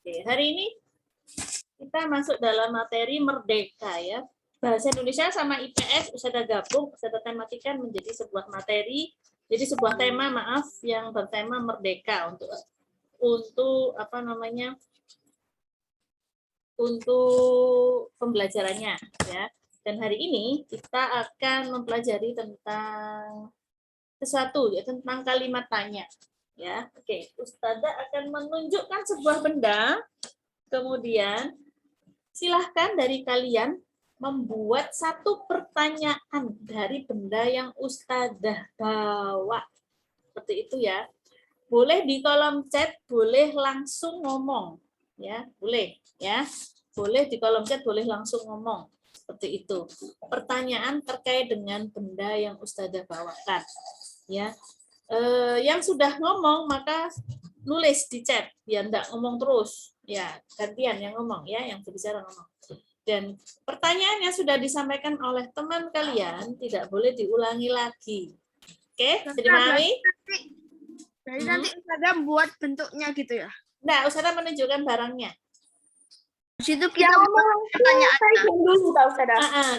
Oke, hari ini kita masuk dalam materi merdeka ya. Bahasa Indonesia sama IPS sudah gabung, sudah tematikan menjadi sebuah materi, jadi sebuah tema maaf yang bertema merdeka untuk apa namanya? Untuk pembelajarannya ya. Dan hari ini kita akan mempelajari tentang sesuatu ya, tentang kalimat tanya ya. Oke, Ustazah akan menunjukkan sebuah benda, kemudian silahkan dari kalian membuat satu pertanyaan dari benda yang Ustazah bawa. Seperti itu ya. Boleh di kolom chat, boleh langsung ngomong ya, boleh ya. Boleh di kolom chat, boleh langsung ngomong. Seperti itu. Pertanyaan terkait dengan benda yang Ustazah bawakan ya. Yang sudah ngomong maka nulis di chat biar enggak ngomong terus ya, gantian yang ngomong ya, yang berbicara ngomong. Dan pertanyaan yang sudah disampaikan oleh teman kalian tidak boleh diulangi lagi. Oke, dipahami? Jadi nanti Ustazah buat bentuknya gitu ya? Nah, Ustazah menunjukkan barangnya. Di situ kita buat pertanyaannya.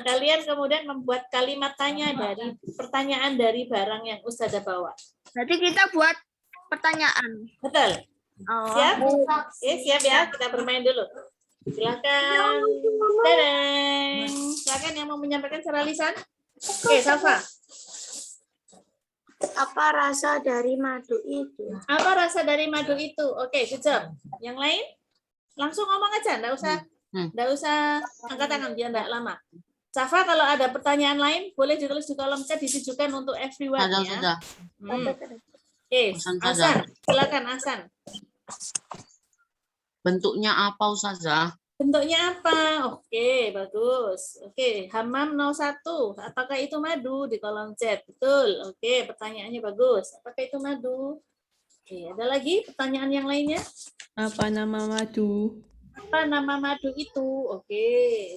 Kalian kemudian membuat kalimat tanya dari pertanyaan dari barang yang Ustazah bawa. Berarti kita buat pertanyaan. Betul. Oh. Siap? Oke, siap ya. Kita bermain dulu. Silakan. Dadah. Silakan yang mau menyampaikan secara lisan. Oke, Safa. Apa rasa dari madu itu? Apa rasa dari madu itu? Oke, good job. Yang lain? Langsung ngomong aja, enggak usah angkat tangan biar enggak lama. Safa, kalau ada pertanyaan lain boleh ditulis di kolom chat, ditujukan untuk everyone ya. Oke, Hasan, silakan Hasan. Bentuknya apa Ustazah? Bentuknya apa? Oke, bagus. Oke, Hamam 01. Apakah itu madu di kolom chat? Betul. Oke, pertanyaannya bagus. Apakah itu madu? Oke, ada lagi pertanyaan yang lainnya? Apa nama madu? Apa nama madu itu? Oke,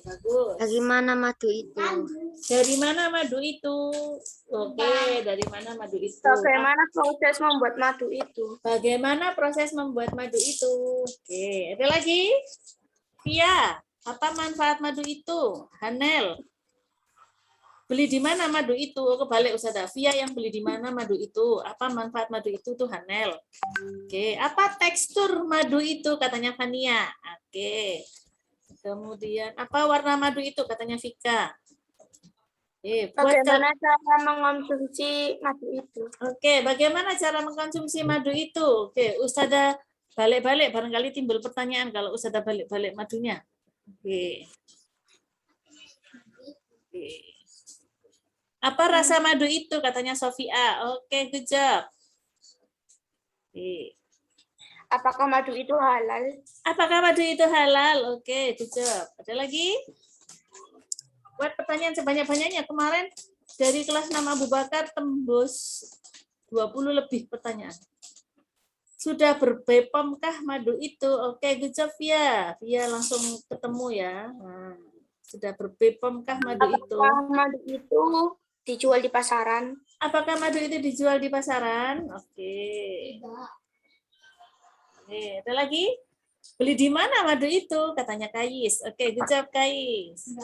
bagus. Bagaimana madu itu? Dari mana madu itu? Oke, dari mana madu itu? Bagaimana proses membuat madu itu? Bagaimana proses membuat madu itu? Oke, ada lagi? Via, apa manfaat madu itu? Hanel, beli di mana madu itu? Kebalik Ustazah. Via yang beli di mana madu itu? Apa manfaat madu itu tuh Hanel? Oke, apa tekstur madu itu? Katanya Fania. Oke. Kemudian apa warna madu itu? Katanya Vika. Oke, Bagaimana cara mengonsumsi madu itu? Oke, bagaimana cara mengkonsumsi madu itu? Oke, Ustazah balik-balik barangkali timbul pertanyaan kalau Ustazah balik-balik madunya. Oke. Oke. Apa rasa madu itu? Katanya Sofia. Oke, good job. Oke. Apakah madu itu halal? Apakah madu itu halal? Oke, good job. Ada lagi? Buat pertanyaan sebanyak-banyaknya. Kemarin dari kelas 6 Abu Bakar tembus 20 lebih pertanyaan. Sudah berbepomkah madu itu? Oke, good job Via. Via langsung ketemu ya. Nah, sudah berbepomkah madu itu? Apakah madu itu dijual di pasaran? Apakah madu itu dijual di pasaran? Oke. Oke, ada lagi? Beli di mana madu itu? Katanya Kais. Oke, good job Kais.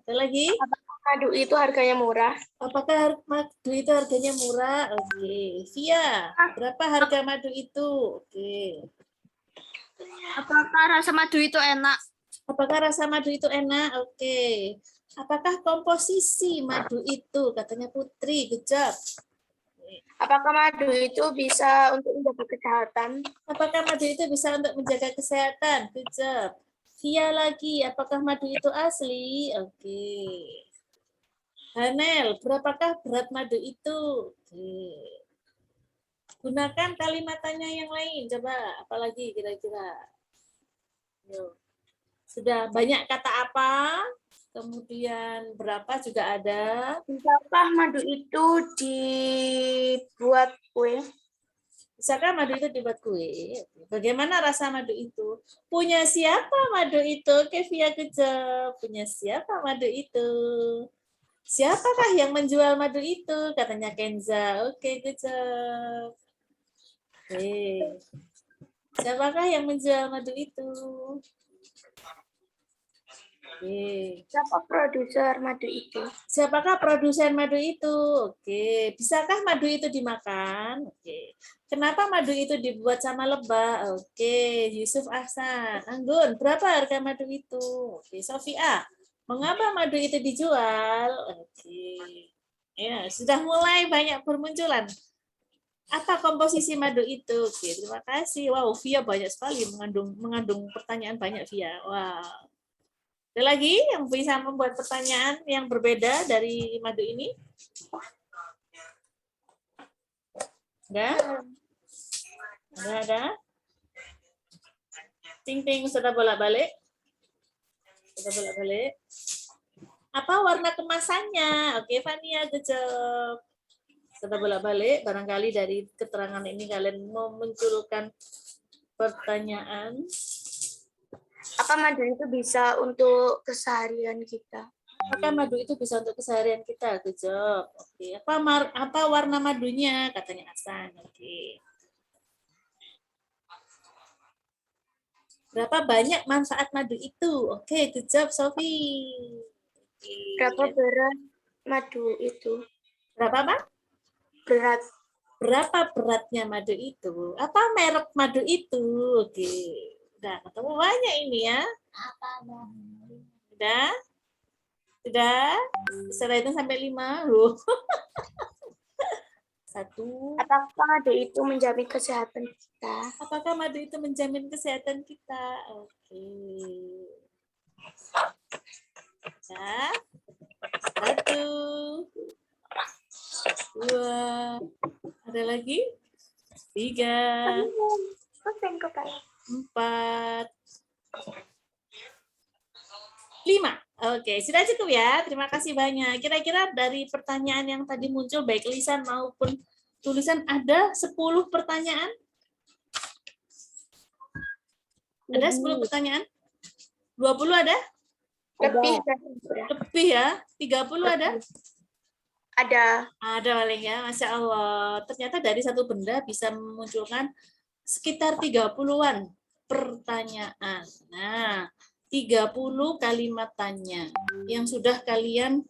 Ada lagi? Apakah madu itu harganya murah? Apakah madu itu harganya murah? Oke. Via, berapa harga madu itu? Oke. Apakah rasa madu itu enak? Apakah rasa madu itu enak? Oke. Apakah komposisi madu itu? Katanya Putri. Good job. Apakah madu itu bisa untuk menjaga kesehatan? Apakah madu itu bisa untuk menjaga kesehatan? Good job. Via lagi. Apakah madu itu asli? Oke. Hanel, berapakah berat madu itu? Oke. Gunakan kalimat tanya yang lain. Coba, apalagi kira-kira? Sudah banyak kata apa? Kemudian berapa juga ada? Bisakah madu itu dibuat kue? Bisakah madu itu dibuat kue? Bagaimana rasa madu itu? Punya siapa madu itu? Oke, Via kejap. Punya siapa madu itu? Siapakah yang menjual madu itu? Katanya Kenza. Oke, kejap. Oke. Siapakah yang menjual madu itu? Oke. Siapa produser madu itu? Siapakah produsen madu itu? Oke. Bisakah madu itu dimakan? Oke. Kenapa madu itu dibuat sama lebah? Oke. Yusuf Ahsan. Anggun, berapa harga madu itu? Oke. Sofia, mengapa madu itu dijual? Oke. Ya, sudah mulai banyak bermunculan. Apa komposisi madu itu? Oke, terima kasih. Wow, Via banyak sekali mengandung pertanyaan banyak Via. Wow. Ada lagi yang bisa membuat pertanyaan yang berbeda dari madu ini? Ada? Ada? Ting-ting sudah bolak-balik? Sudah bolak-balik? Apa warna kemasannya? Oke, Fania, good job. Sudah bolak-balik, barangkali dari keterangan ini kalian memunculkan pertanyaan. Apa madu itu bisa untuk keseharian kita? Apakah madu itu bisa untuk keseharian kita? Good job. Oke. Apa warna madunya? Katanya Hasan. Oke. Berapa banyak manfaat madu itu? Oke, good job, Sofi. Berapa berat madu itu? Berapa, Pak? Berat. Berapa beratnya madu itu? Apa merek madu itu? Oke. Udah ketemu banyak ini ya. Udah? Sudah? Setelah itu sampai 5. Loh. 1. Apakah madu itu menjamin kesehatan kita? Apakah madu itu menjamin kesehatan kita? Oke. Ya. 1. 2. Ada lagi? 3. 4. 5. Oke, sudah cukup ya. Terima kasih banyak. Kira-kira dari pertanyaan yang tadi muncul, baik lisan maupun tulisan, ada 10 pertanyaan? Ada 10 pertanyaan? 20 ada? Lebih. Lebih ya? 30 ada? Ada. Ada paling ya, Masya Allah. Ternyata dari satu benda bisa memunculkan sekitar 30-an pertanyaan. Nah, 30 kalimat tanya yang sudah kalian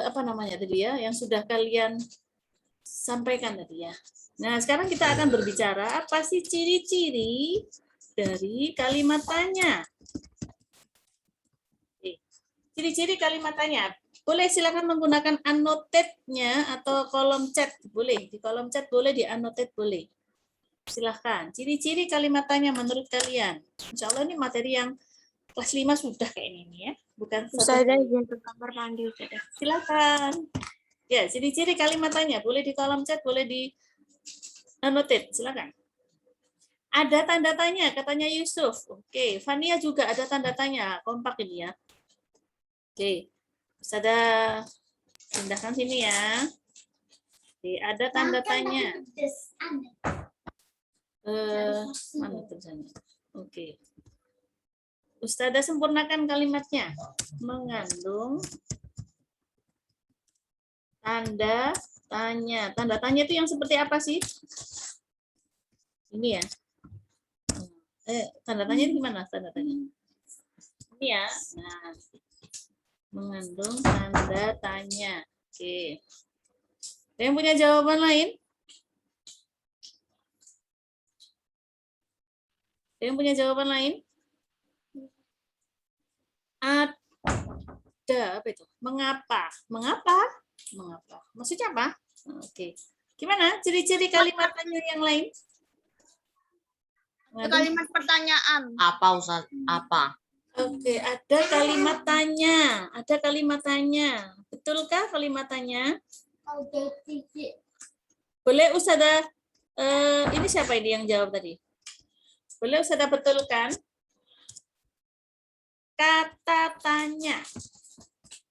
apa namanya tadi ya, yang sudah kalian sampaikan tadi ya. Nah, sekarang kita akan berbicara apa sih ciri-ciri dari kalimat tanya. Ciri-ciri kalimat tanya. Boleh silakan menggunakan annotate-nya atau kolom chat, boleh. Di kolom chat boleh, di annotate boleh. Silahkan. Ciri-ciri kalimat tanya menurut kalian. Insya Allah ini materi yang kelas 5 sudah kayak ini ya. Bukan Saya izin ke kamar mandi. Silakan. Ya, ciri-ciri kalimat tanya. Boleh di kolom chat, boleh di annotate. Silakan. Ada tanda tanya, katanya Yusuf. Oke, Fania juga ada tanda tanya. Kompak ini ya. Oke. Ada pindahkan sini ya. Oke, ada tanda tanya. Mana tulisannya? Oke. Ustazah sempurnakan kalimatnya. Mengandung tanda tanya. Tanda tanya itu yang seperti apa sih? Ini ya. Tanda tanya itu gimana tanda tanya? Ini ya. Nah, mengandung tanda tanya. Oke. Ada yang punya jawaban lain? Ada yang punya jawaban lain? Ada apa itu? Mengapa? Mengapa? Mengapa? Maksudnya apa? Oke. Gimana ciri-ciri kalimat tanya yang lain? Kalimat pertanyaan. Apa Ustaz? Apa? Oke, ada kalimat tanya. Ada kalimat tanya. Betulkah kalimat tanya? Boleh Ustazah, ini siapa ini yang jawab tadi? Boleh Ustazah betulkan? Kata tanya.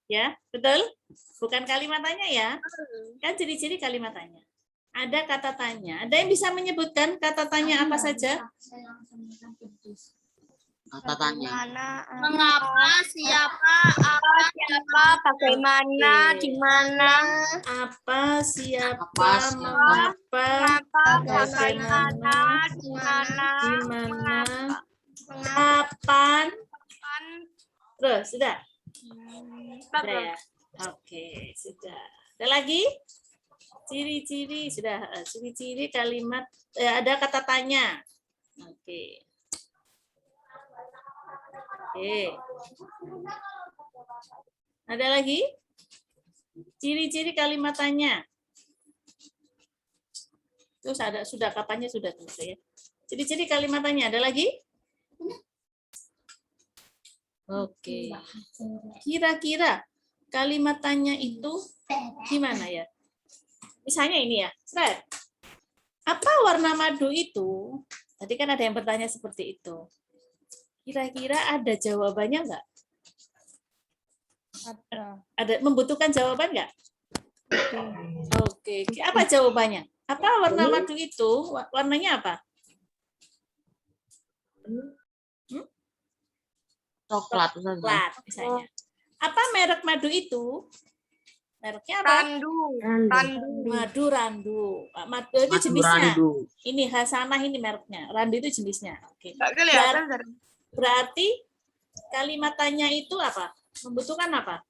Ya, betul? Bukan kalimat tanya ya. Kan ciri-ciri kalimat tanya. Ada kata tanya. Ada yang bisa menyebutkan kata tanya apa saja? Kata tanya. Mengapa, siapa, bagaimana, Oke. di mana, Apa, siapa, Apa, siapa, mengapa, bagaimana, di mana, di mana, kapan, terus sudah? Sudah ya? Oke, sudah. Ada lagi? Ciri-ciri sudah. Ciri-ciri kalimat ada kata tanya. Oke. Oke. Ada lagi? Ciri-ciri kalimat tanya. Terus ada sudah kapannya sudah tuh ya. Ciri-ciri kalimat tanya ada lagi? Oke. Kira-kira kalimat tanya itu gimana ya? Misalnya ini ya, Fred. Apa warna madu itu? Tadi kan ada yang bertanya seperti itu. Kira-kira ada jawabannya enggak? Ada membutuhkan jawaban enggak? Oke. Apa jawabannya? Apa warna madu itu? Warnanya apa? Coklat. Ustazah. Coklat misalnya. Apa merek madu itu? Mereknya apa? Madu randu. Madu itu Madu jenisnya. randu. Ini Hasanah ini mereknya. Randu itu jenisnya. Oke. Nggak kelihatan. Berarti kalimat tanya itu apa? Membutuhkan apa?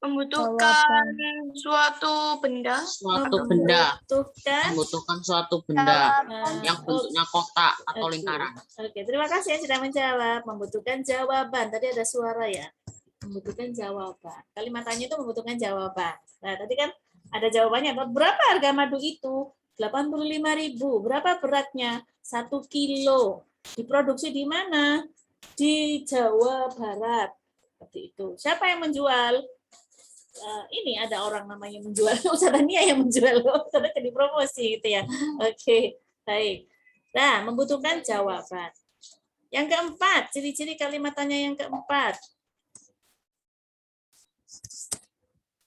membutuhkan suatu benda, Suatu benda. Membutuhkan Membutuhkan suatu benda yang oh, bentuknya kotak atau oke. lingkaran. Oke, terima kasih ya sudah menjawab. Membutuhkan jawaban. Tadi ada suara ya. Membutuhkan jawaban. Kalimat tanya itu membutuhkan jawaban. Nah, tadi kan ada jawabannya. Berapa harga madu itu? 85.000. Berapa beratnya? 1 kilo. Diproduksi di mana? Di Jawa Barat. Seperti itu. Siapa yang menjual? Ini ada orang namanya menjual. Ustazah Nia yang menjual. Ustazah jadi promosi gitu ya. Oke, baik. Nah, membutuhkan jawaban. Yang keempat, ciri-ciri kalimat tanya yang keempat.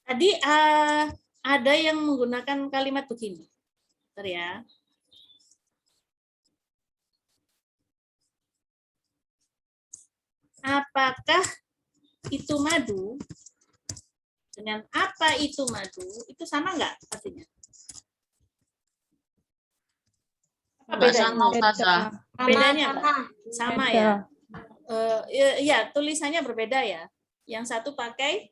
Tadi ada yang menggunakan kalimat begini. Bentar ya. Apakah itu madu? Dengan apa itu madu? Itu sama nggak artinya? Enggak sama, Ustazah. Bedanya apa? Sama ya? Ya, tulisannya berbeda ya. Yang satu pakai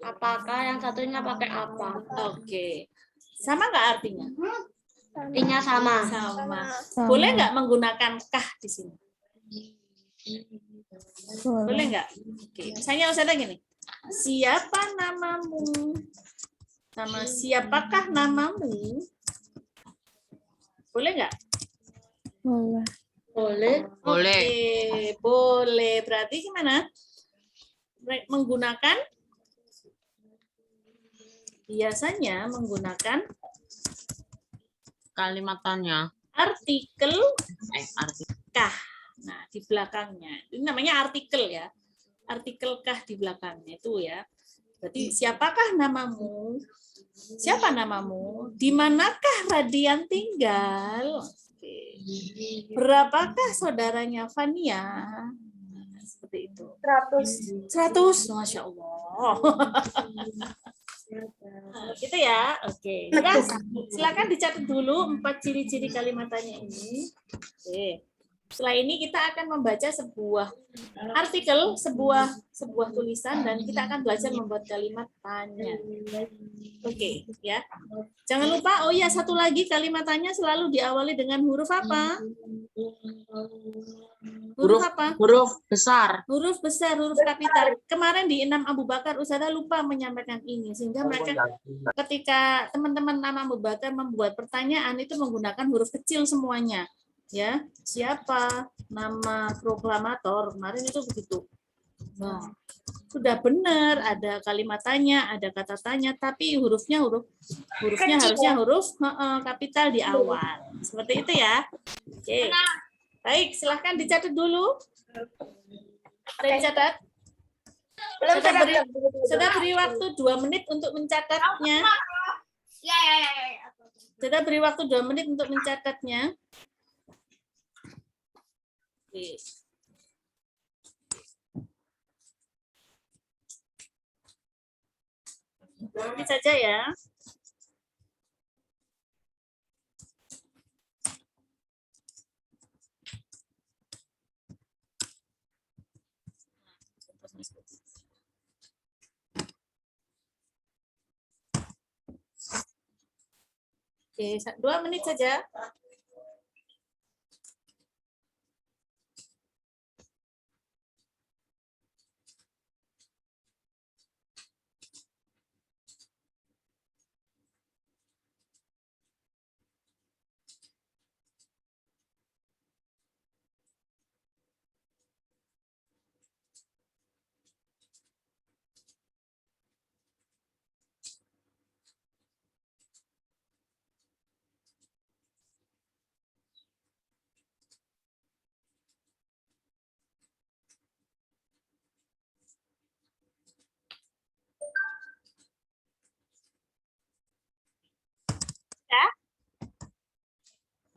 apakah, yang satunya pakai apa? oke. Sama nggak artinya? Artinya sama. Sama. Boleh nggak menggunakan kah di sini? Boleh nggak? Oke. Misalnya Ustazah gini. Siapa namamu? Sama siapakah namamu? Boleh nggak? Boleh. Boleh. Oke, boleh. Berarti gimana? Menggunakan biasanya menggunakan Kalimat tanya. artikel Arti. kah. Nah, di belakangnya. Ini namanya artikel ya. Artikel kah di belakangnya itu ya. Berarti siapakah namamu? Siapa namamu? Di manakah Radian tinggal? Oke. Berapakah saudaranya Fania? Nah, seperti itu. 100. Masya Allah. Gitu ya. Oke. Silakan dicatat dulu 4 ciri-ciri kalimat tanya ini. Oke. Setelah ini kita akan membaca sebuah artikel, sebuah tulisan, dan kita akan belajar membuat kalimat tanya. Oke, ya. Jangan lupa, oh ya, satu lagi kalimat tanya selalu diawali dengan huruf apa? Huruf apa? Huruf besar. Huruf besar, huruf kapital. Kemarin di Enam Abu Bakar, Ustazah lupa menyampaikan ini, sehingga mereka ketika teman-teman Enam Abu Bakar membuat pertanyaan itu menggunakan huruf kecil semuanya. Ya, siapa nama proklamator kemarin itu begitu. Nah, sudah benar ada kalimat tanya, ada kata tanya, tapi hurufnya harusnya huruf kapital di awal. Seperti itu ya. Oke. Baik, silahkan dicatat dulu. Ada yang dicatat? Sudah beri waktu 2 menit untuk mencatatnya. Sudah beri waktu 2 menit untuk mencatatnya. Oke. 2 menit saja ya. Oke, 2 menit saja.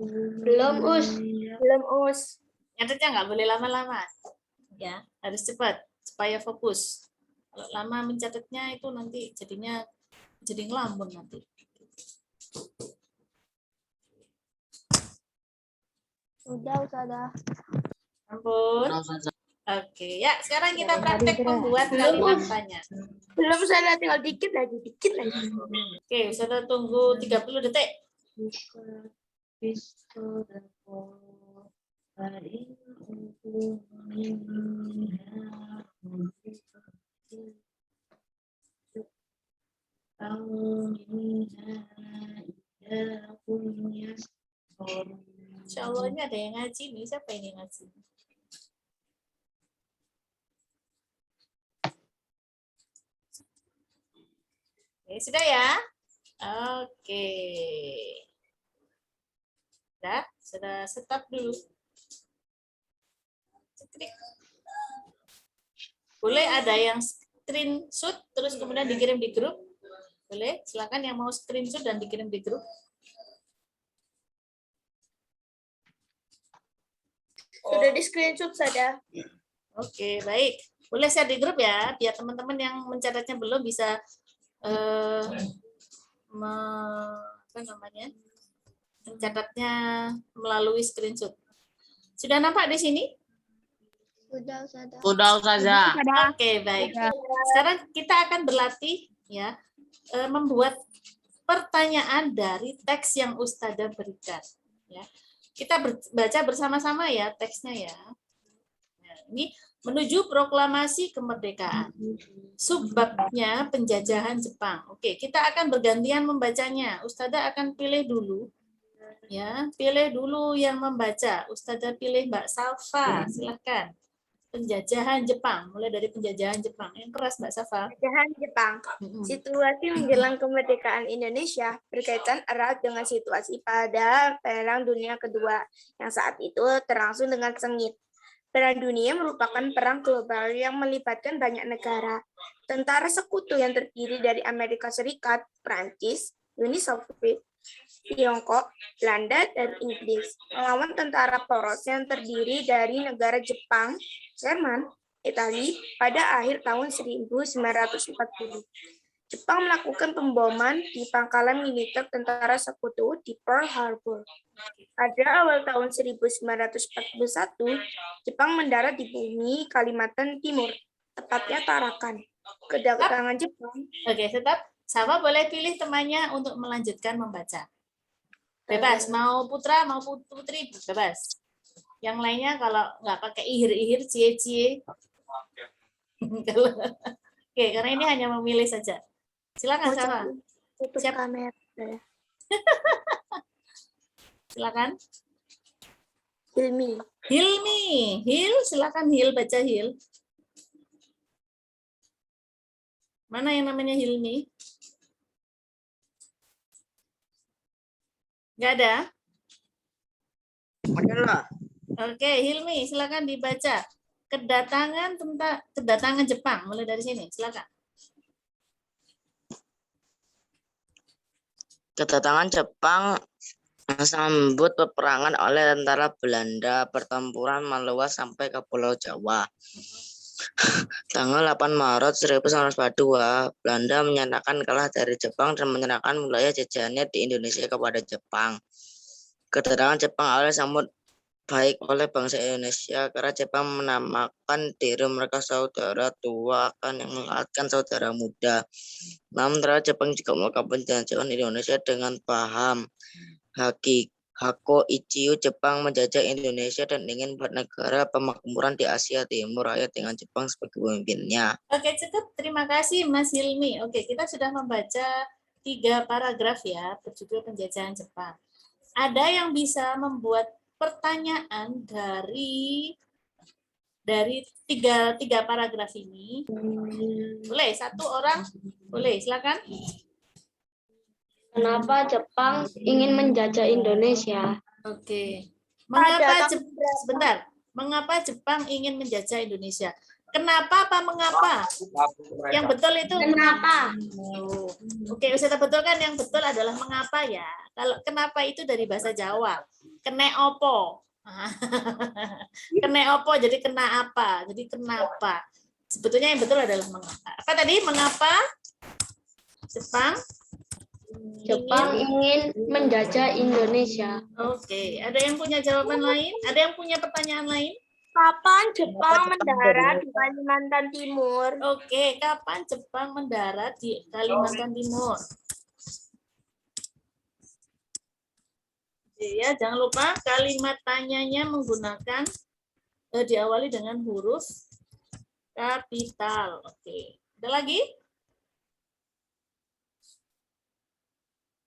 Belum, Us. Belum, Us. Nyatetnya nggak boleh lama-lama. Ya, harus cepat supaya fokus. Kalau lama mencatatnya itu nanti jadinya jadi ngelamun nanti. Udah, Ustazah. Ampun. Nah, Ustazah. Oke, ya sekarang kita praktek membuat kalimat tanya. Belum, saya tinggal dikit lagi, dikit lagi. Oke, sudah tunggu 30 detik. Insya Allah ini ada yang ngaji nih. Siapa ini yang ngaji? Oke, sudah ya? Oke. Sudah stop dulu. Boleh ada yang screenshot terus kemudian dikirim di grup? Boleh, silakan yang mau screenshot dan dikirim di grup. Sudah di screenshot saja. Oke, baik. Boleh share di grup ya, biar teman-teman yang mencatatnya belum bisa mencatatnya melalui screenshot. Sudah nampak di sini? Udah, Ustazah. Udah, Ustazah. Oke, baik. Sekarang kita akan berlatih ya membuat pertanyaan dari teks yang Ustazah berikan. Ya, kita baca bersama-sama ya teksnya ya. Nah, ini menuju proklamasi kemerdekaan. Subbabnya penjajahan Jepang. Oke, kita akan bergantian membacanya. Ustazah akan pilih dulu. Ya, pilih dulu yang membaca. Ustazah pilih Mbak Safa, silahkan. Penjajahan Jepang, mulai dari penjajahan Jepang. Yang keras Mbak Safa. Penjajahan Jepang. Situasi menjelang kemerdekaan Indonesia berkaitan erat dengan situasi pada Perang Dunia Kedua yang saat itu terlangsung dengan sengit. Perang Dunia merupakan perang global yang melibatkan banyak negara. Tentara sekutu yang terdiri dari Amerika Serikat, Prancis, Uni Soviet, Tiongkok, Belanda, dan Inggris melawan tentara poros yang terdiri dari negara Jepang, Jerman, Italia pada akhir tahun 1940. Jepang melakukan pemboman di pangkalan militer tentara sekutu di Pearl Harbor. Pada awal tahun 1941, Jepang mendarat di bumi Kalimantan Timur, tepatnya Tarakan. Kedatangan Jepang. Oke, tetap. Sama boleh pilih temannya untuk melanjutkan membaca. Bebas, mau putra, mau putri, bebas. Yang lainnya kalau nggak pakai ihir-ihir, cie-cie. Oke, karena ini hanya memilih saja. Silakan sama. Tutup Siap. kamera. Silakan. Hilmi. Hilmi, Hil, silakan Hil, baca Hil. Mana yang namanya Hilmi? Nggak ada? Oke, Hilmi, silakan dibaca. Kedatangan Jepang, mulai dari sini, silakan. Kedatangan Jepang sambut peperangan oleh tentara Belanda, pertempuran meluas sampai ke Pulau Jawa. Tanggal 8 Maret 1942, Belanda menyatakan kalah dari Jepang dan menyerahkan wilayah jajahannya di Indonesia kepada Jepang. Kedatangan Jepang awalnya sambut baik oleh bangsa Indonesia karena Jepang menamakan diri mereka saudara tua akan yang mengalahkan saudara muda. Namun ternyata Jepang juga melakukan penjajahan Indonesia dengan paham Hako Ichiyo. Jepang menjajah Indonesia dan ingin buat negara pemakmuran di Asia Timur Raya dengan Jepang sebagai pemimpinnya. Oke, cukup. Terima kasih, Mas Hilmi. Oke, kita sudah membaca 3 paragraf ya, berjudul penjajahan Jepang. Ada yang bisa membuat pertanyaan dari tiga paragraf ini? Boleh, 1 orang? Boleh, silakan. Kenapa Jepang ingin menjajah Indonesia? Oke. Sebentar. Mengapa Jepang ingin menjajah Indonesia? Kenapa apa mengapa? Yang betul itu Kenapa? oh. Oke, saya betulkan yang betul adalah mengapa ya. Kalau kenapa itu dari bahasa Jawa. Kene opo. Kene opo jadi kena apa? Jadi kenapa? Sebetulnya yang betul adalah mengapa. Apa tadi? Mengapa Jepang ingin menjajah Indonesia. Oke, ada yang punya jawaban lain? Ada yang punya pertanyaan lain? Kapan Jepang mendarat di Kalimantan Timur? Oke, kapan Jepang mendarat di Kalimantan Timur? Oke, ya, jangan lupa kalimat tanyanya menggunakan diawali dengan huruf kapital. Oke, ada lagi?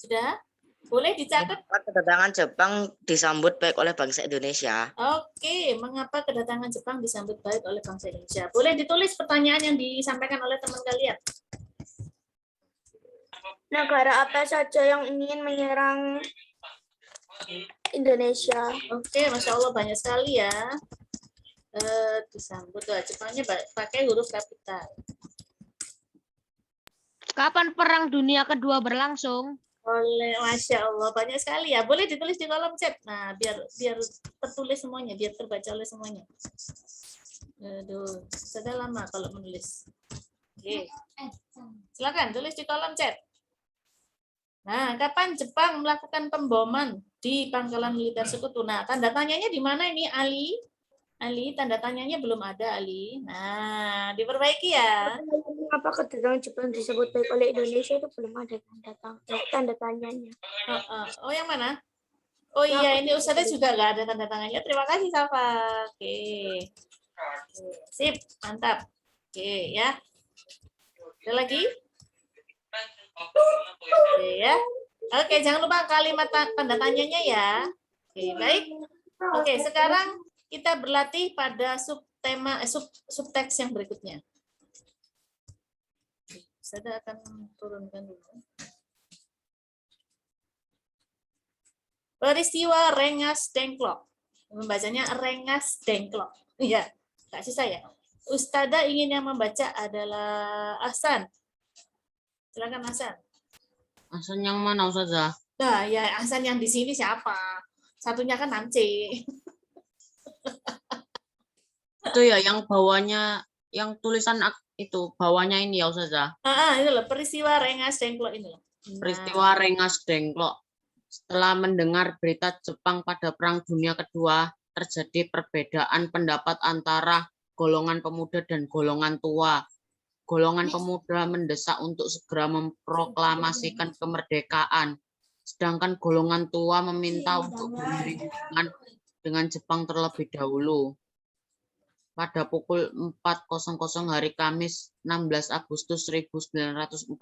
Sudah? Boleh dicatat? Kedatangan Jepang disambut baik oleh bangsa Indonesia. Oke, mengapa kedatangan Jepang disambut baik oleh bangsa Indonesia? Boleh ditulis pertanyaan yang disampaikan oleh teman kalian. Negara apa saja yang ingin menyerang Indonesia? Oke, Masya Allah banyak sekali ya. Disambut. Wah, Jepangnya pakai huruf kapital. Kapan Perang Dunia Kedua berlangsung? Oleh Masya Allah banyak sekali ya. Boleh ditulis di kolom chat. Nah, biar tertulis semuanya, biar terbaca oleh semuanya. Aduh, sudah lama kalau menulis. Oke. Silakan tulis di kolom chat. Nah, kapan Jepang melakukan pemboman di pangkalan militer sekutu? Nah, tanda tanyanya di mana ini, Ali? Ali, tanda tanyanya belum ada, Ali. Nah, diperbaiki ya. Mengapa kedatangan Jepang disebut baik oleh Indonesia itu belum ada tanda tanyanya? Oh, yang mana? Oh iya, ini Ustazah juga nggak ada tanda tangannya. Terima kasih, Safa. Oke. Sip, mantap. Oke, ya. Ada lagi? Oke, ya. Oke, jangan lupa kalimat tanda tanyanya ya. Oke, baik. Oke, sekarang kita berlatih pada subtema subteks yang berikutnya. Saya akan turunkan dulu. Peristiwa Rengas Dengklok. Membacanya Rengas Dengklok. Iya, nggak susah ya. Ustadzah ingin yang membaca adalah Ahsan. Silakan Ahsan. Ahsan yang mana Ustazah? Nah, ya Ahsan yang di sini siapa? Satunya kan Nance. Itu ya yang bawahnya, yang tulisan itu bawahnya ini ya Ustazah. Ini loh peristiwa Rengas Dengklok ini loh. Peristiwa Rengas Dengklok. Setelah mendengar berita Jepang pada Perang Dunia Kedua, terjadi perbedaan pendapat antara golongan pemuda dan golongan tua. Golongan pemuda mendesak untuk segera memproklamasikan kemerdekaan, sedangkan golongan tua meminta untuk memberi hubungan dengan Jepang terlebih dahulu. Pada pukul 4.00 hari Kamis 16 Agustus 1945,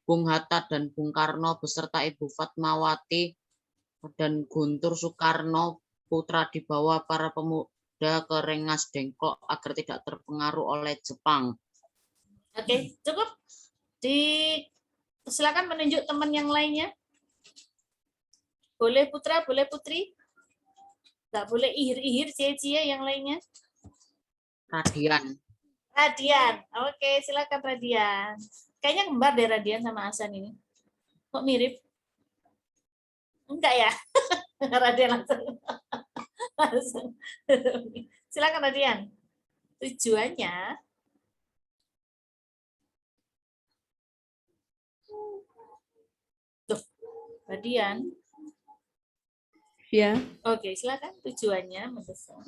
Bung Hatta dan Bung Karno beserta Ibu Fatmawati dan Guntur Soekarno Putra dibawa para pemuda ke Rengas Dengklok agar tidak terpengaruh oleh Jepang. Oke, cukup. Silakan menunjuk teman yang lainnya. Boleh Putra, boleh Putri. Nggak boleh ihir-ihir, cie-cie yang lainnya. Radian. Radian. Oke, silakan Radian. Kayaknya kembar deh Radian sama Ahsan ini. Kok mirip? Enggak ya? Radian langsung. Silakan Radian. tujuannya tuh, Badian. Ya, Oke, silakan tujuannya mendesak.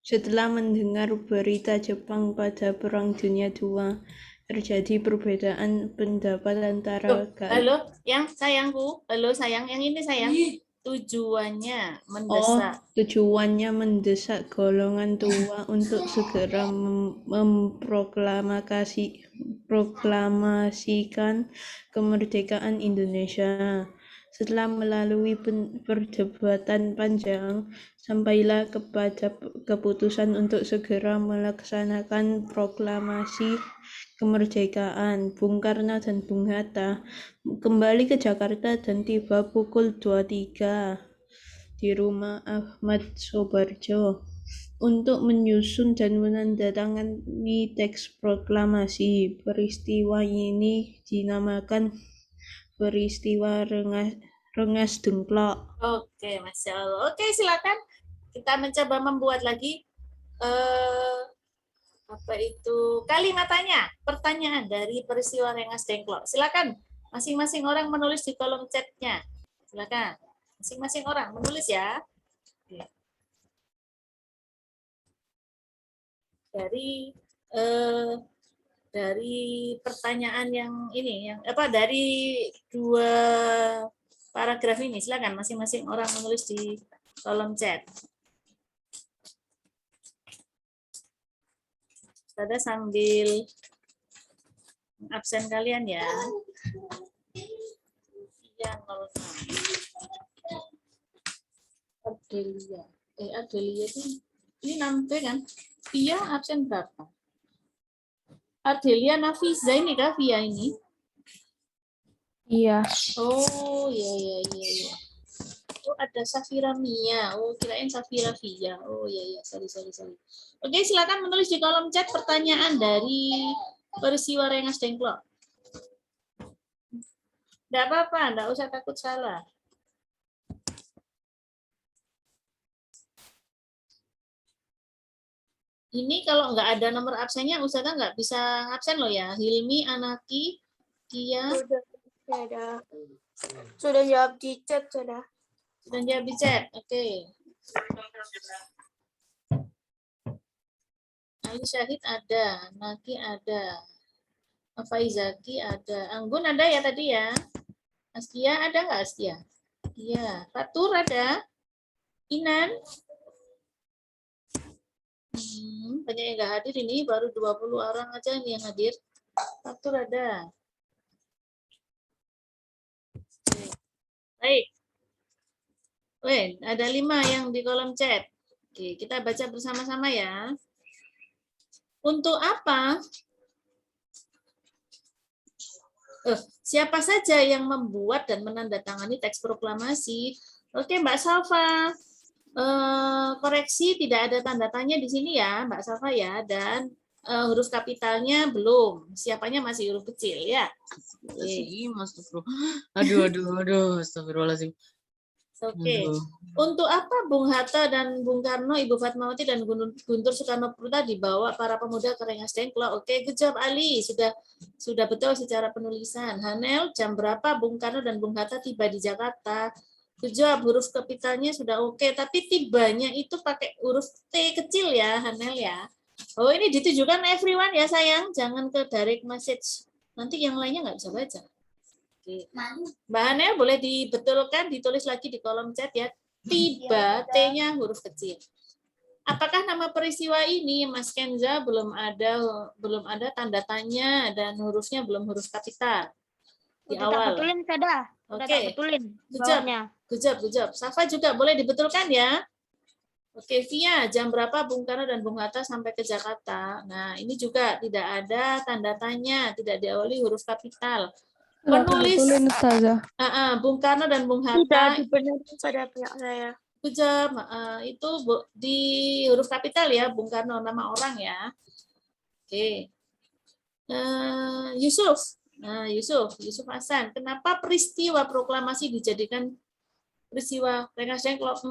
setelah mendengar berita Jepang pada Perang Dunia II, terjadi perbedaan pendapat antara Halo, yang sayangku. Halo sayang, yang ini sayang. Tujuannya mendesak. tujuannya mendesak golongan tua untuk segera memproklamasikan kemerdekaan Indonesia. Setelah melalui perdebatan panjang, sampailah kepada keputusan untuk segera melaksanakan proklamasi kemerdekaan. Bung Karno dan Bung Hatta kembali ke Jakarta dan tiba pukul 23 di rumah Ahmad Sobarjo untuk menyusun dan menandatangani teks proklamasi. Peristiwa ini dinamakan peristiwa Rengas Dengklok. Oke, Masya Allah. Oke, silakan. Kita mencoba membuat lagi apa itu kalimat tanya, pertanyaan dari peristiwa Rengas Dengklok. Silakan, masing-masing orang menulis di kolom chatnya. Silakan, masing-masing orang menulis ya. Oke. Dari pertanyaan yang ini, yang apa dari 2 paragraf ini, silakan masing-masing orang menulis di kolom chat. Ustazah sambil absen kalian ya. Yang 06. Adelia ini namanya kan? Via absen berapa? Adelia Nafiza ini kah Via ini? Iya. Oh, iya. Oh, ada Safira Mia. Oh, kirain Safira Via. Oh, iya. Sorry. Oke, silakan menulis di kolom chat pertanyaan dari peristiwa Rengas Dengklok. Enggak apa-apa, enggak usah takut salah. Ini kalau nggak ada nomor absennya, Ustazah nggak bisa absen loh ya. Hilmi, Anaki, Kia. Sudah jawab di chat, sudah. Sudah jawab di chat. Oke. Ali Syahid ada, Naki ada, Faizaki ada, Anggun ada ya tadi ya. Askia ada nggak Askia? Iya. Fatur ada. Inan. Banyak yang nggak hadir ini, baru 20 orang aja nih yang hadir. Fatur ada. Baik. Weh, ada 5 yang di kolom chat. Oke, kita baca bersama-sama ya. Untuk apa? Siapa saja yang membuat dan menandatangani teks proklamasi? Oke, Mbak Salva. Koreksi tidak ada tanda tanya di sini ya, Mbak Salva ya, dan huruf kapitalnya belum. Siapanya masih huruf kecil ya. Aduh, astagfirullahaladzim. Oke. Untuk apa Bung Hatta dan Bung Karno, Ibu Fatmawati dan Guntur Soekarno-Putri dibawa para pemuda ke Rengas Dengklok? Oke, good job Ali. Sudah betul secara penulisan. Hanel, jam berapa Bung Karno dan Bung Hatta tiba di Jakarta? Good job, huruf kapitalnya sudah oke, tapi tibanya itu pakai huruf T kecil ya, Hanel ya. Oh, ini ditujukan everyone ya sayang, jangan ke direct message. Nanti yang lainnya nggak bisa baca. Mbak Hanel boleh dibetulkan, ditulis lagi di kolom chat ya. Tiba, T-nya huruf kecil. Apakah nama peristiwa ini, Mas Kenza, belum ada tanda tanya dan hurufnya belum huruf kapital di Udah tak awal. betulin, Sada. Udah tak Oke. betulin. Good job. Safa juga boleh dibetulkan ya. Oke, Via, jam berapa Bung Karno dan Bung Hatta sampai ke Jakarta? Nah, ini juga tidak ada tanda tanya, tidak diawali huruf kapital. Penulis Bung Karno dan Bung Hatta Tidak dibenarin pada pihak saya. good job. Itu di huruf kapital ya, Bung Karno nama orang ya. Oke. Yusuf Hasan, kenapa peristiwa proklamasi dijadikan peristiwa Rengas Dengklok.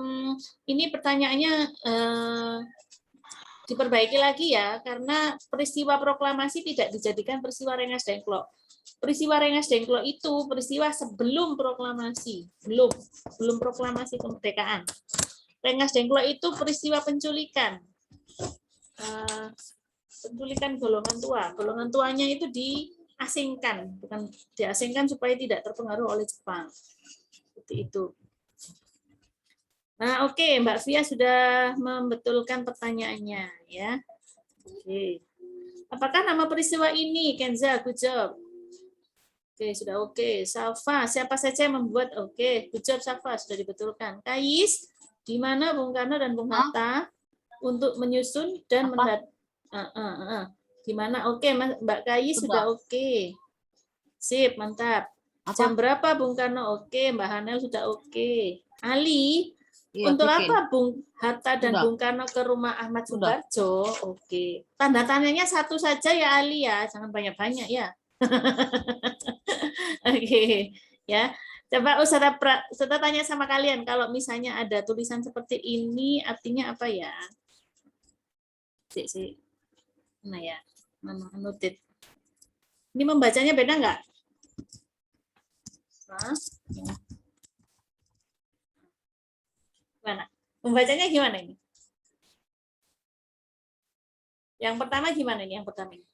Ini pertanyaannya diperbaiki lagi ya, karena peristiwa proklamasi tidak dijadikan peristiwa Rengas Dengklok. Peristiwa Rengas Dengklok itu peristiwa sebelum proklamasi, belum proklamasi kemerdekaan. Rengas Dengklok itu peristiwa penculikan. Penculikan golongan tua. Golongan tuanya itu diasingkan, bukan diasingkan supaya tidak terpengaruh oleh Jepang. Seperti itu. Nah, oke, Mbak Fia sudah membetulkan pertanyaannya, ya. Oke. Apakah nama peristiwa ini, Kenza? Good job. Oke, sudah oke. Safa, siapa saja yang membuat? Oke, good job Safa, sudah dibetulkan. Kais, di mana Bung Karno dan Bung Hatta untuk menyusun dan di mana? Oke, Mbak Kais sudah oke. Sip, mantap. Jam berapa Bung Karno? Oke, Mbak Hanel sudah oke. Ali, untuk apa Bung Hatta dan Bung Karno ke rumah Ahmad Subarjo? Oke. Tanda tanyanya satu saja ya Ali ya, jangan banyak-banyak ya. Oke, ya. Coba Ustazah tanya sama kalian, kalau misalnya ada tulisan seperti ini artinya apa ya? Nah ya, mana notit. Ini membacanya beda nggak? Mana? Membacanya gimana ini? Yang pertama gimana ini? Yang pertama ini?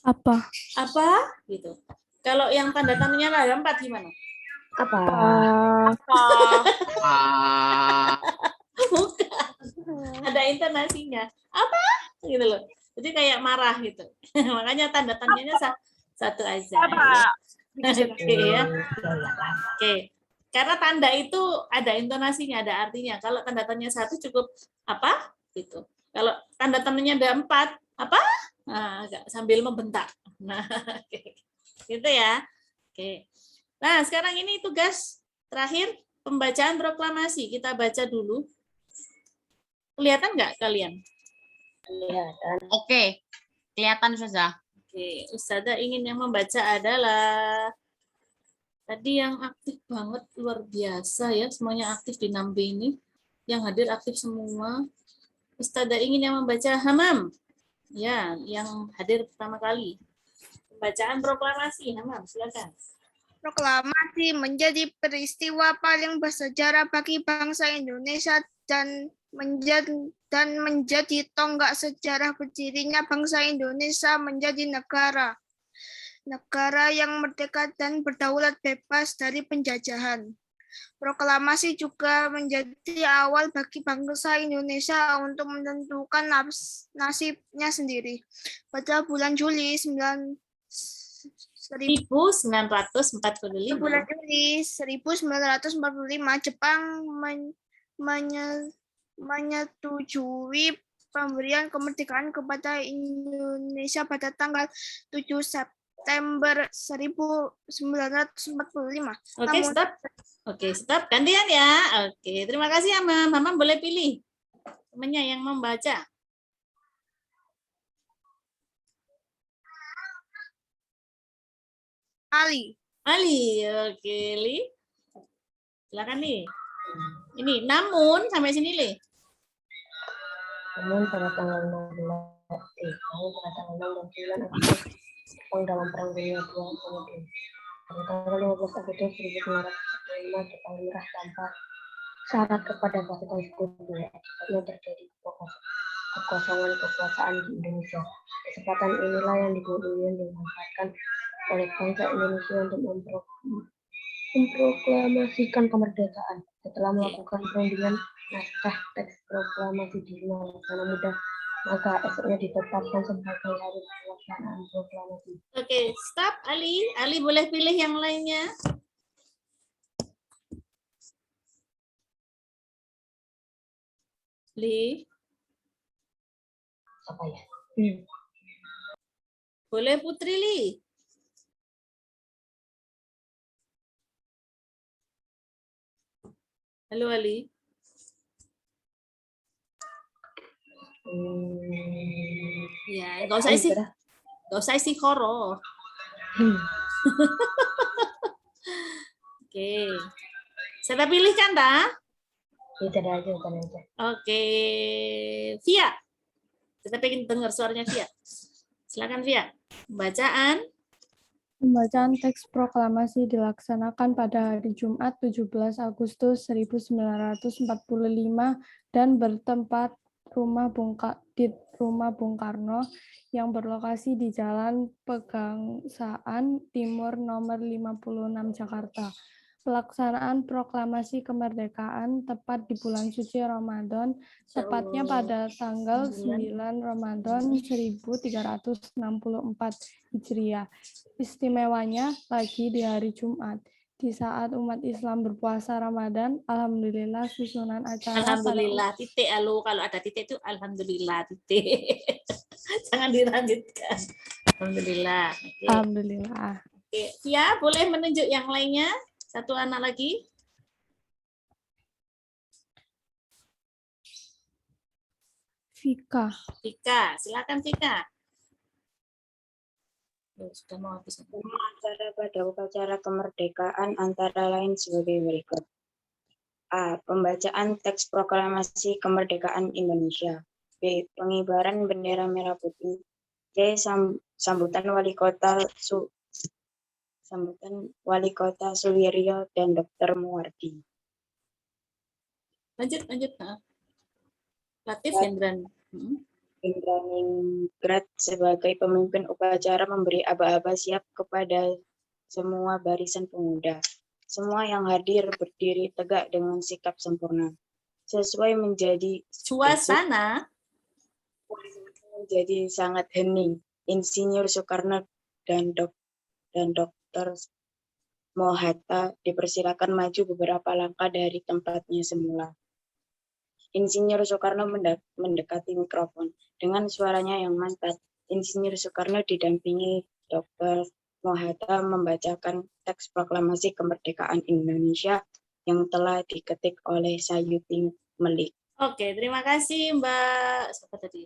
Apa? Apa? Gitu. Kalau yang tanda tanyanya ada 4 gimana? Apa? Bukan. Ada intonasinya. Apa? Gitu loh. Jadi kayak marah gitu. Makanya tanda tanyanya satu aja. Oke ya. Oke. Karena tanda itu ada intonasinya, ada artinya. Kalau tanda tanya satu cukup apa? Gitu. Kalau tanda tanyanya ada 4, apa? Nah, sambil membentak. Nah, gitu ya. Oke. Nah, sekarang ini tugas terakhir pembacaan proklamasi. Kita baca dulu. Kelihatan nggak kalian? Kelihatan. Oke. Kelihatan Ustazah. Oke, Ustazah ingin yang membaca adalah tadi yang aktif banget, luar biasa ya. Semuanya aktif di 6B ini. Yang hadir aktif semua. Ustazah ingin yang membaca Hamam. Ya, yang hadir pertama kali. Pembacaan proklamasi, Hamam, silakan. Proklamasi menjadi peristiwa paling bersejarah bagi bangsa Indonesia dan menjadi tonggak sejarah berdirinya bangsa Indonesia menjadi negara yang merdeka dan berdaulat bebas dari penjajahan. Proklamasi juga menjadi awal bagi bangsa Indonesia untuk menentukan nasibnya sendiri. Pada bulan Juli 1945, Jepang menyetujui pemberian kemerdekaan kepada Indonesia pada tanggal 7 September 1945. Oke, stop. Oke, stop. Gantian ya. Oke, terima kasih ya, Mam. Mama boleh pilih temannya yang membaca. Ali. Oke, Li. Silakan nih. Ini namun sampai sini, Li. Namun pada tanggal 6 Jepang dalam Perang Dunia II kemudian. Pada tanggal 15 Agustus 1945, Jepang menyerah tanpa syarat kepada pasukan Sekutu. Akibatnya terjadi kekosongan kekuasaan di Indonesia. Kesempatan inilah yang kemudian dimanfaatkan oleh bangsa Indonesia untuk memproklamasikan kemerdekaan. Setelah melakukan perundingan naskah teks proklamasi di Rumah Laksana Muda, maka esoknya ditetapkan sebagai hari pelaksanaan proklamasi. Oke, stop Ali. Ali boleh pilih yang lainnya. Li. Apa ya? Boleh Putri Li. Halo Ali. Ya, nggak usah isi koro. Oke. Saya pilihkan, tak? Itu aja, bukan aja. Oke, Via. Kita pengen dengar suaranya Via. Silakan Via. Bacaan. Pembacaan teks proklamasi dilaksanakan pada hari Jumat 17 Agustus 1945 dan bertempat di rumah Bung Karno yang berlokasi di Jalan Pegangsaan Timur nomor 56 Jakarta. Pelaksanaan proklamasi kemerdekaan tepat di bulan suci Ramadan, tepatnya pada tanggal 9 Ramadan 1364 Hijriah. Istimewanya lagi di hari Jumat, di saat umat Islam berpuasa Ramadan. Alhamdulillah susunan acara Alhamdulillah, titik. Halo, kalau ada titik itu alhamdulillah, titik. Jangan dilanjutkan. Alhamdulillah. Oke. Alhamdulillah. Oke, Via, boleh menunjuk yang lainnya? Satu anak lagi. Vika. Vika, silakan Vika. Sudah mau habis. Acara pada upacara kemerdekaan antara lain sebagai berikut. A. Pembacaan teks proklamasi kemerdekaan Indonesia. B. Pengibaran bendera merah putih. C. Sambutan Wali Kota Suwiryo dan Dr. Muwardi. Lanjut. Latif Hendran. Indraniningrat sebagai pemimpin upacara memberi aba-aba siap kepada semua barisan pemuda. Semua yang hadir berdiri tegak dengan sikap sempurna. Sesuai menjadi Suasana menjadi sangat hening. Insinyur Soekarno dan Dr. Mohatta dipersilakan maju beberapa langkah dari tempatnya semula. Insinyur Soekarno mendekati mikrofon. Dengan suaranya yang mantap, Insinyur Soekarno didampingi Dr. Mohatta membacakan teks proklamasi kemerdekaan Indonesia yang telah diketik oleh Sayuti Melik. Oke, terima kasih Mbak. Siapa tadi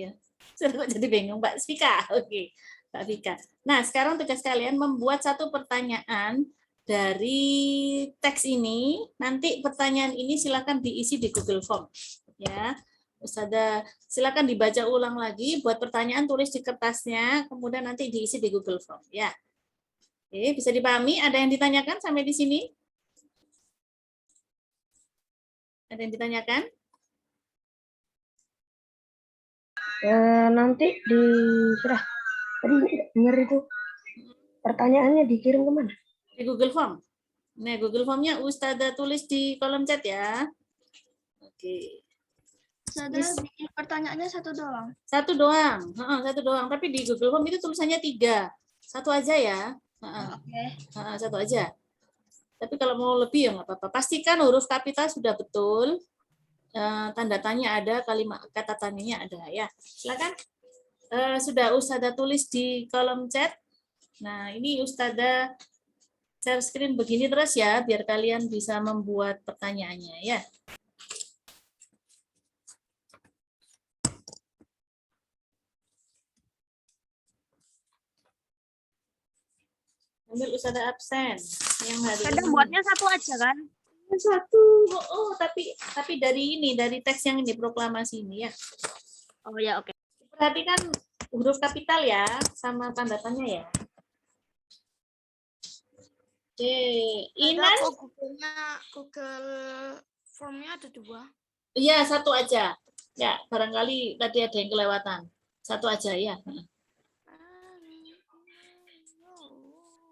ya? Saya kok jadi bingung, Mbak Vika. Oke, Mbak Vika. Nah, sekarang tugas kalian membuat satu pertanyaan dari teks ini. Nanti pertanyaan ini silakan diisi di Google Form. Ya, Ustazah, silakan dibaca ulang lagi. Buat pertanyaan tulis di kertasnya, kemudian nanti diisi di Google Form. Ya. Oke, bisa dipahami? Ada yang ditanyakan sampai di sini? Ada yang ditanyakan? Nanti sudah tadi dengar itu pertanyaannya dikirim kemana? Di Google Form. Nah, Google Form-nya Ustazah tulis di kolom chat ya. Oke. Bikin pertanyaannya satu doang. Satu doang. Tapi di Google Form itu tulisannya 3. Satu aja ya. Satu aja. Tapi kalau mau lebih ya nggak apa-apa. Pastikan huruf kapital sudah betul. Tanda tanya ada, kalimat kata tanyanya ada ya. Silakan. Sudah Ustazah tulis di kolom chat. Nah, ini Ustazah share screen begini terus ya, biar kalian bisa membuat pertanyaannya ya. Ambil Ustazah absen. Yang hari Kadang ini. buatnya satu aja kan? Satu. Tapi dari teks yang ini proklamasi ini ya. Oh ya, oke. Perhatikan huruf kapital ya, sama tanda tanya ya. Oke, Inan. Google Formnya ada 2. Iya, satu aja. Ya, barangkali tadi ada yang kelewatan. Satu aja ya.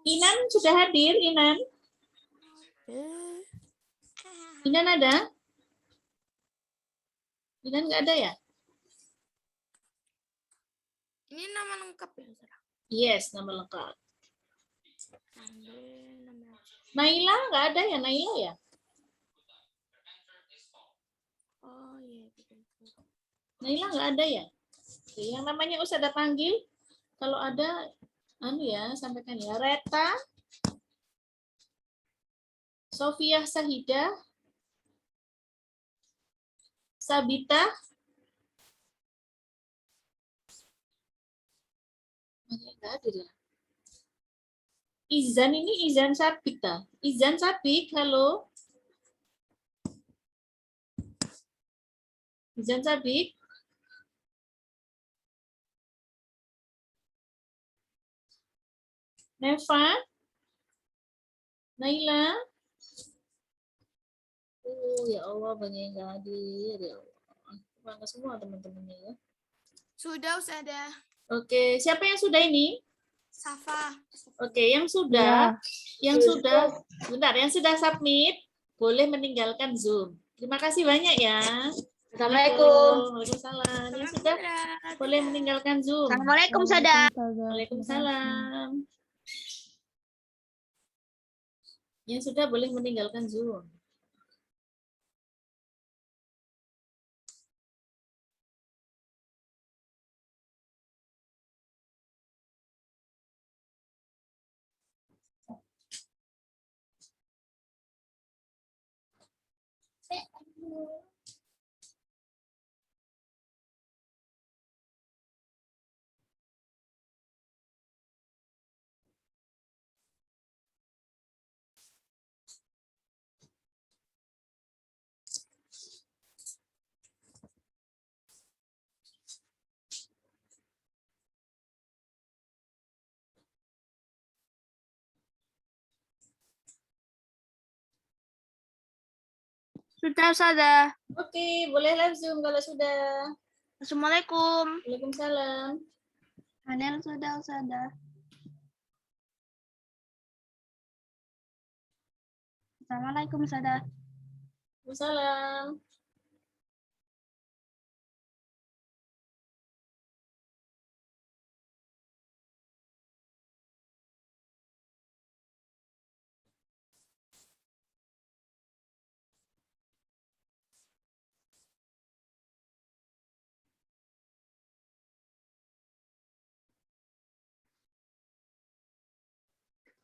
Inan sudah hadir, Inan. Inan ada? Inan nggak ada ya? Ini nama lengkap ya, Sarah? Yes, nama lengkap. Naila nggak ada ya, Naila ya? Oh iya, betul. Naila nggak ada ya? Oke, yang namanya Ustazah panggil. Kalau ada, ya, sampaikan ya. Reta, Sofia Sahida, Sabita, nggak hadir ya. Izan ini Izan Sabita. Izan Sabik, halo. Izan Sabik. Neva. Naila. Ya Allah, banyak yang nggak hadir. Ya Allah. Bangga semua teman-temannya ya. Sudah, Ustazah. Oke, siapa yang sudah ini? Safa. Oke, yang sudah, bentar, yang sudah submit, boleh meninggalkan Zoom. Terima kasih banyak ya. Assalamualaikum. Waalaikumsalam. Yang sudah boleh meninggalkan Zoom. Assalamualaikum, Sada. Waalaikumsalam. Yang sudah boleh meninggalkan Zoom. Sudah, Ustazah. Oke, boleh live Zoom kalau sudah. Assalamualaikum. Waalaikumsalam. Anel sudah, Ustazah. Assalamualaikum, Ustazah. Waalaikumsalam.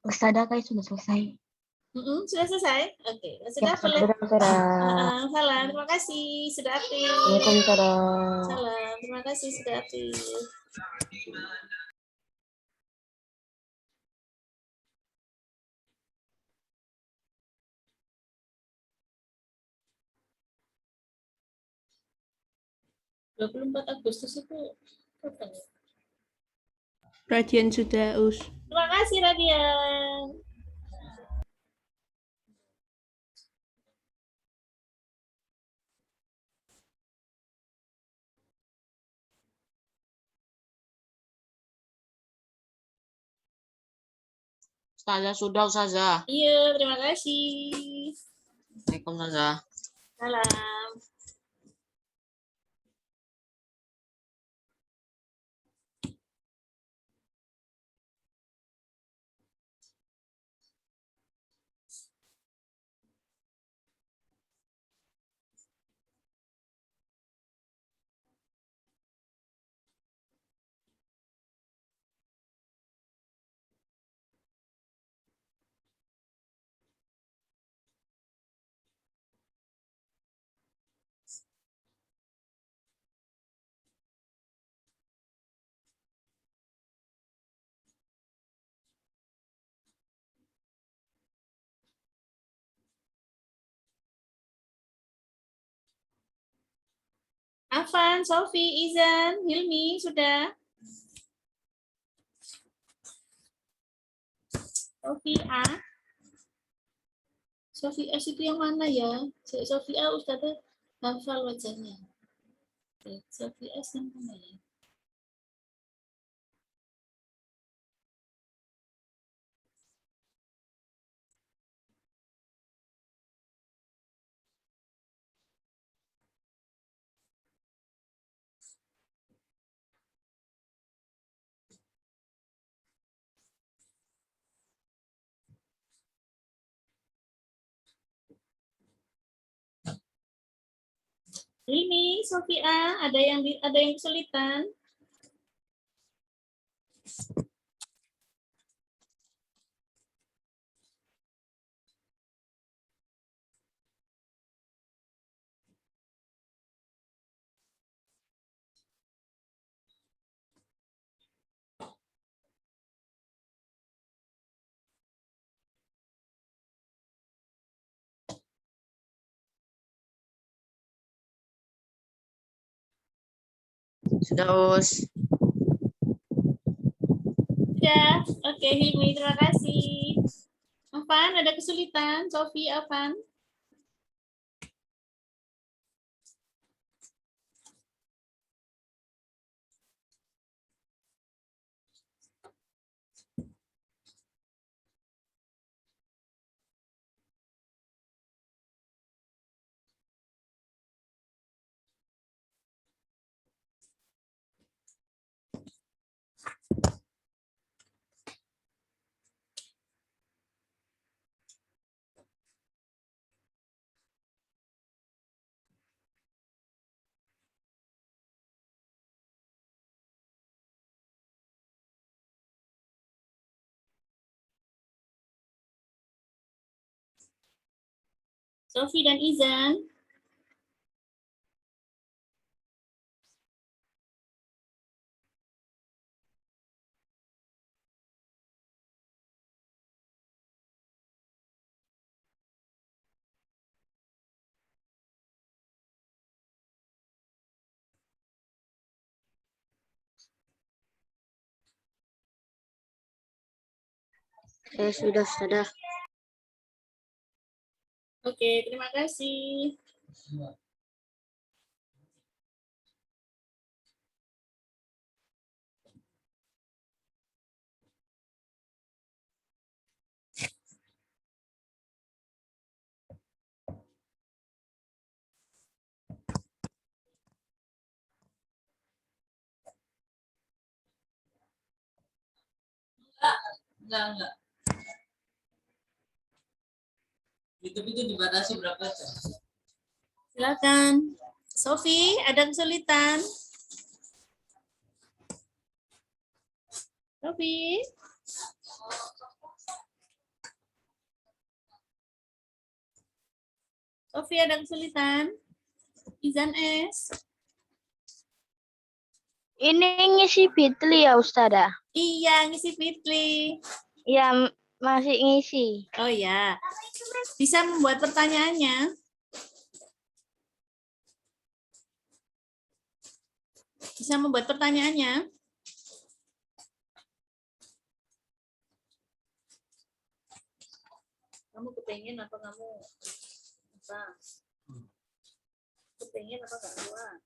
Ustazah kayak sudah selesai. Sudah selesai? Oke, sudah boleh. Salam, terima kasih sudah aktif. Waalaikumsalam. Salam, terima kasih sudah aktif. Agustus itu kapan ya? Radian sudah, Us. Terima kasih Radian. Ustazah sudah, Ustazah. Iya, terima kasih. Assalamualaikum, Ustazah. Salam. Afan, Sofi, Izan, Hilmi, sudah? Sofi A. Sofi S itu yang mana ya? Sofi A Ustazah hafal wajahnya. Sofi S yang mana ya? Ini Sofia, ada yang kesulitan? Sudah, Us. Sudah. Oke, Hilmi, terima kasih. Afan, ada kesulitan? Sofi, Afan? Sofi dan Izan. Sudah. Oke, terima kasih. Enggak. Itu dibatasi berapa jam? Silakan. Sofi, ada kesulitan? Sofi? Sofi, ada kesulitan? Izan S. Ini ngisi Bitly ya, Ustazah? Iya, ngisi Fitri. Ya, masih ngisi. Oh ya. Bisa membuat pertanyaannya. Bisa membuat pertanyaannya. Kamu kepengen apa kamu? Apa? Kepengen apa gak kuat?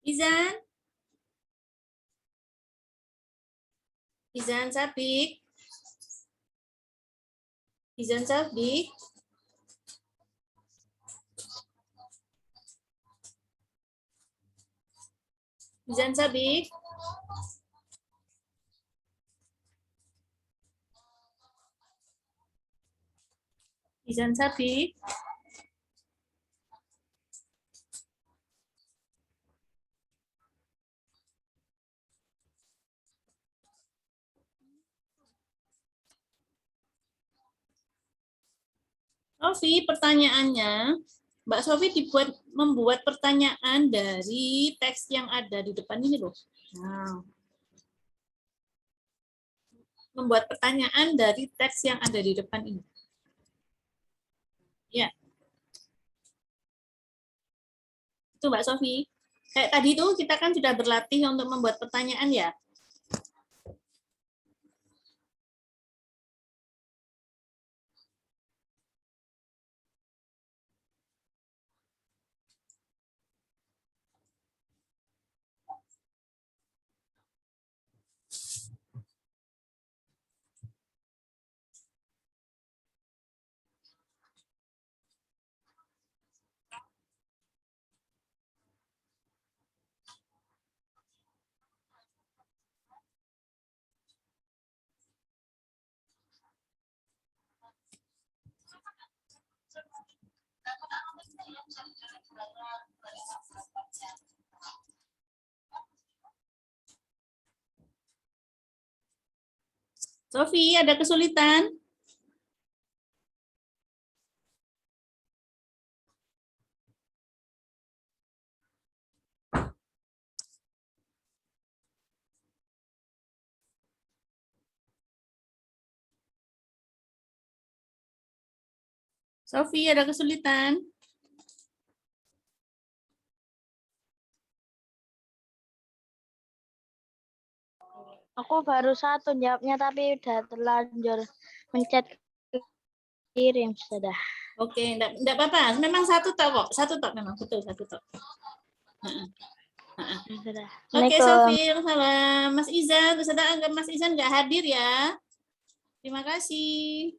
Izan? Izan Sabik? Izan Sabik? Izan Sabik? Izan Sabik? Sofi, pertanyaannya, Mbak Sofi membuat pertanyaan dari teks yang ada di depan ini loh. Nah, membuat pertanyaan dari teks yang ada di depan ini. Ya. Itu Mbak Sofi. Kayak tadi tuh kita kan sudah berlatih untuk membuat pertanyaan ya. Sofi, ada kesulitan? Sofi, ada kesulitan? Aku baru satu jawabnya tapi udah terlanjur mencet kirim sudah. Oke, enggak apa-apa. Memang satu tok kok. Satu tok memang betul satu tok. Sudah. Oke, Assalamualaikum. Sofi, salam. Mas Izan, Mas Izan nggak hadir ya? Terima kasih.